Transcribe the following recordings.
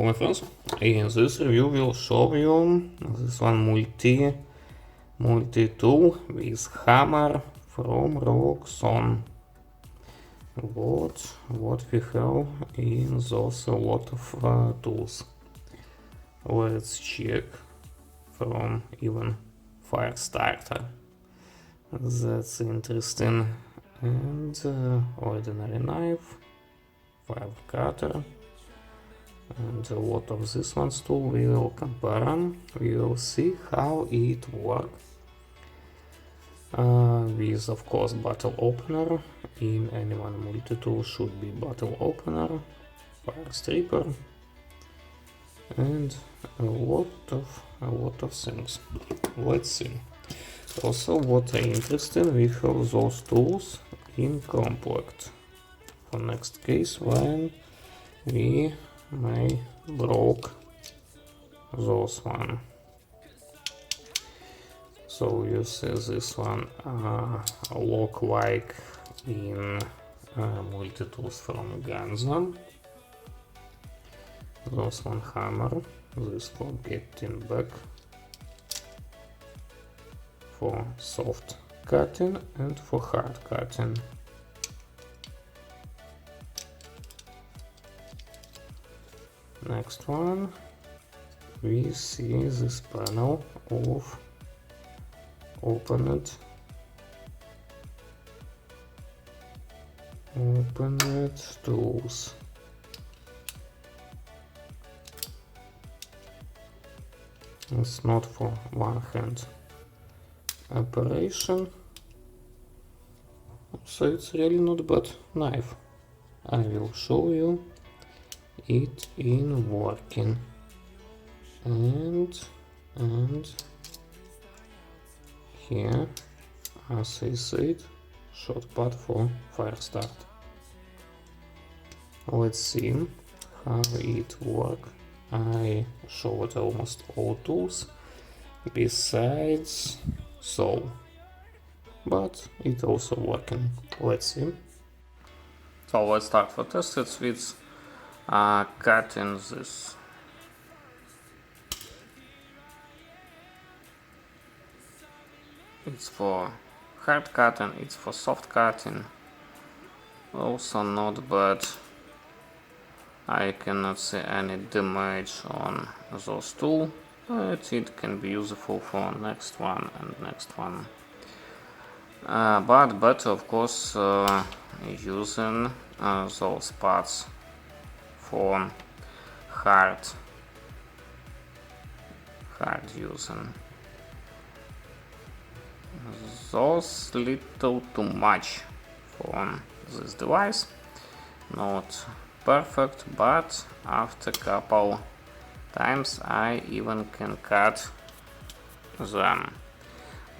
Hello my friends, in this review we'll show you this one multi-tool with hammer from roxon. What we have in those a lot of tools. Let's check from even fire starter. That's interesting. And ordinary knife, file cutter. And a lot of this one's tool we will compare. We will see how it works. With of course bottle opener. In any one multi-tool should be bottle opener, fire stripper, and a lot of things. Let's see. Also, what interesting, we have those tools in complex. For next case when we may broke those one. So you see this one look like in multi-tools from Ganza. Those one hammer, this for getting back, for soft cutting and for hard cutting. Next one, we see this panel of opened tools. It's not for one hand operation, so it's really not bad knife. I will show you it in working, and here, as I said, short part for fire start. Let's see how it works. I showed almost all tools besides saw, but it's also working. Let's see. So let's start for test. It's with cutting this. It's for hard cutting, it's for soft cutting. Also not bad. I cannot see any damage on those two, but it can be useful for next one and next one. But better of course using those parts for hard using. Those little too much for this device, not perfect, but after couple times I even can cut them.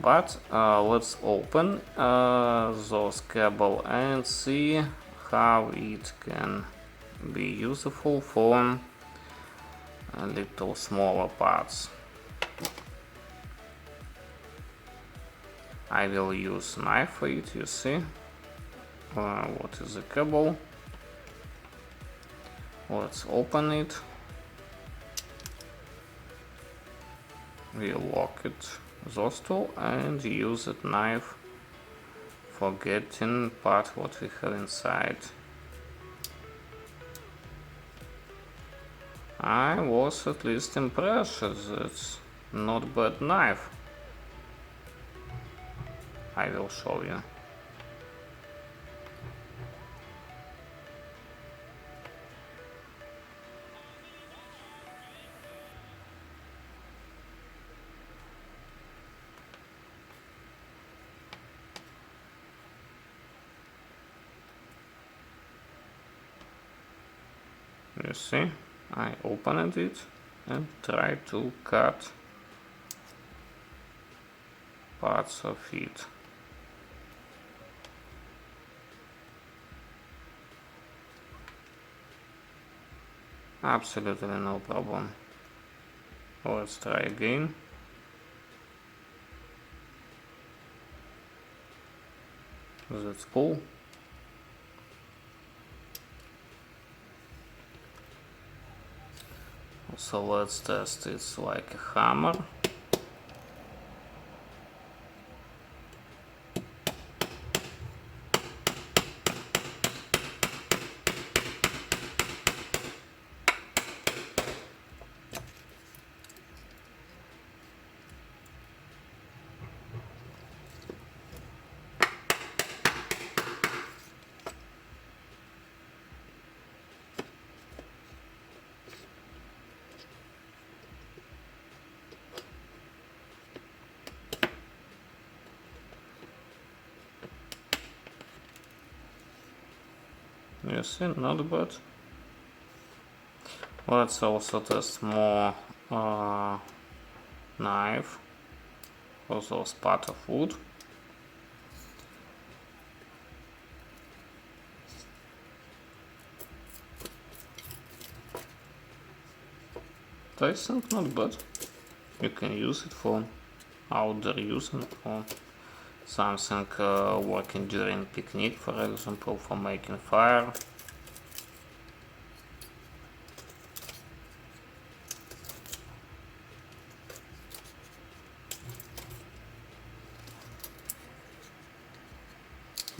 But let's open those cable and see how it can be useful for little smaller parts. I will use knife for it, you see. What is the cable? Let's open it. We lock it, those two, and use that knife for getting part what we have inside. I was at least impressed. That's not bad knife. I will show you. You see, I opened it and try to cut parts of it. Absolutely no problem. Let's try again. That's cool. So let's test it's like a hammer. You see, not bad. Let's also test more knife for those part of wood. I think not bad. You can use it for outdoor use and for something working during picnic, for example, for making fire.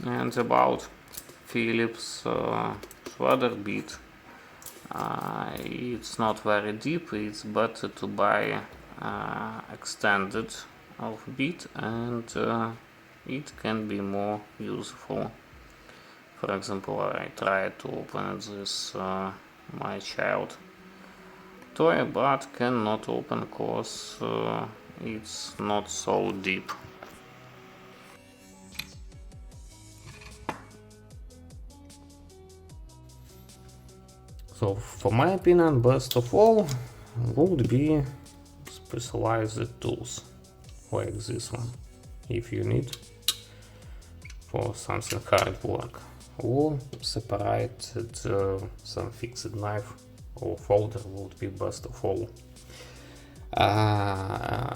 And about Philips shredder bit, it's not very deep. It's better to buy extended of bit, and it can be more useful. For example, I tried to open this my child toy, but cannot open because it's not so deep. So, for my opinion, best of all would be specialized tools like this one, if you need for something hard work, or separated some fixed knife or folder would be best of all.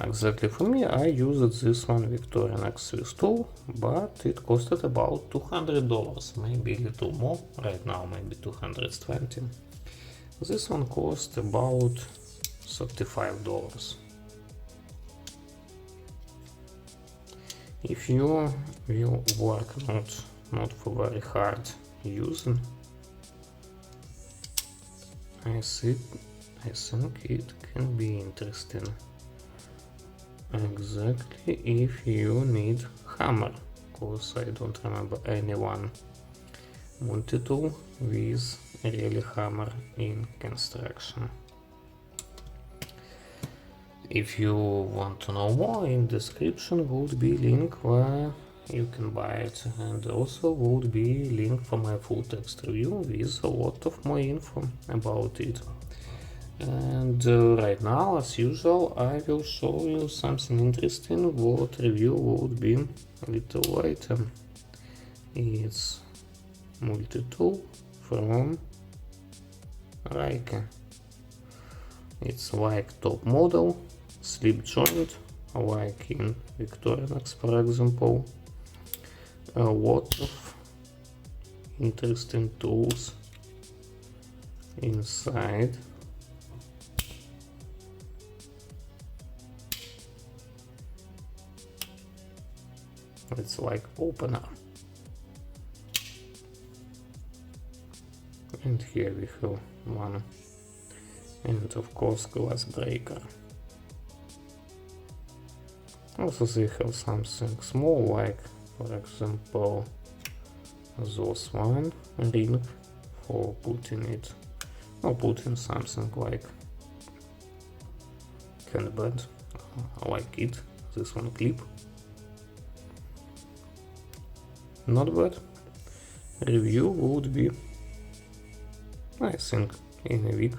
Exactly for me, I used this one Victorian X Swiss tool, but it costed about $200, maybe a little more, right now maybe 220. This one cost about $35. If you will work not for very hard using, I think it can be interesting. Exactly if you need hammer, cause I don't remember anyone multi-tool with really hammer in construction. If you want to know more, in description would be link where you can buy it, and also would be link for my full text review with a lot of more info about it. And right now, as usual, I will show you something interesting. What review would be a little later. It's multi-tool from Reike. It's like top model, slip joint, like in Victorinox, for example. A lot of interesting tools inside. It's like opener. And here we have one, and of course glass breaker. Also they have something small, like for example this one ring for putting it, or putting something like handband. I like it. This one clip. Not bad. Review would be, I think, in a week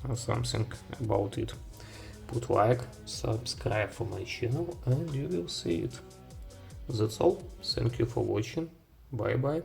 or something about it. Put like, subscribe for my channel, and you will see it. That's all. Thank you for watching. Bye bye.